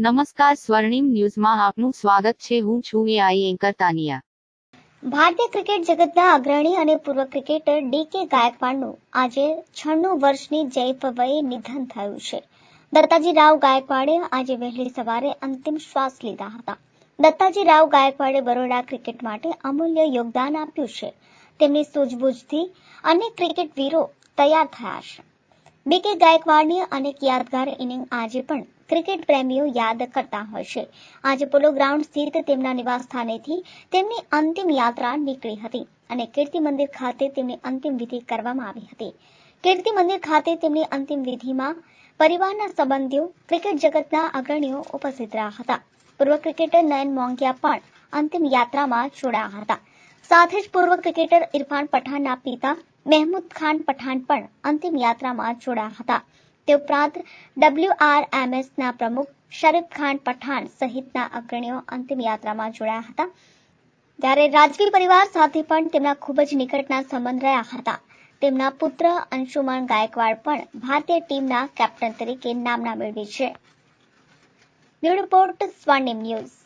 નમસ્કાર, સ્વર્ણિમ ન્યૂઝમાં આપનું સ્વાગત છે. હું છું એઆઈ એન્કર તાનિયા. ભારતીય ક્રિકેટ જગતના અગ્રણી અને પૂર્વ ક્રિકેટર ડી.કે. ગાયકવાડનું આજે 96 વર્ષની જૈફ વયે નિધન થયું છે. દત્તાજી રાવ ગાયકવાડે આજે વહેલી સવારે અંતિમ શ્વાસ લીધા હતા. દત્તાજી રાવ ગાયકવાડે બરોડા ક્રિકેટ માટે અમૂલ્ય યોગદાન આપ્યું છે. તેમની સૂઝબૂઝથી અનેક ક્રિકેટ વીરો તૈયાર થયા છે. ડી.કે. ગાયકવાડની અનેક યાદગાર ઇનિંગ આજે પણ ક્રિકેટ પ્રેમીઓ યાદ કરતા હોય છે. આજે પોલો ગ્રાઉન્ડ સ્થિત તેમના નિવાસ સ્થાનેથી તેમની અંતિમ યાત્રા નીકળી હતી અને કીર્તિ મંદિર ખાતે તેમની અંતિમ વિધિ કરવામાં આવી હતી. કીર્તિ મંદિર ખાતે તેમની અંતિમ વિધિમાં પરિવારના સંબંધીઓ, ક્રિકેટ જગતના અગ્રણીઓ ઉપસ્થિત રહ્યા હતા. પૂર્વ ક્રિકેટર નયન મોંઘિયા પણ અંતિમ યાત્રામાં જોડાયા હતા. સાથે જ પૂર્વ ક્રિકેટર ઇરફાન પઠાણના પિતા મહેમૂદ ખાન પઠાણ પણ અંતિમ યાત્રામાં જોડાયા હતા. તે ઉપરાંત WRMSના પ્રમુખ શરીફ ખાન પઠાણ સહિતના અગ્રણીઓ અંતિમ યાત્રામાં જોડાયા હતા. ત્યારે રાજવી પરિવાર સાથે પણ તેમના ખૂબ જ નિકટના સંબંધ રહ્યા હતા. તેમના પુત્ર અંશુમન ગાયકવાડ પણ ભારતીય ટીમના કેપ્ટન તરીકે નામના મેળવી છે. બ્યુરો રિપોર્ટ, સ્વર્ણિમ ન્યૂઝ.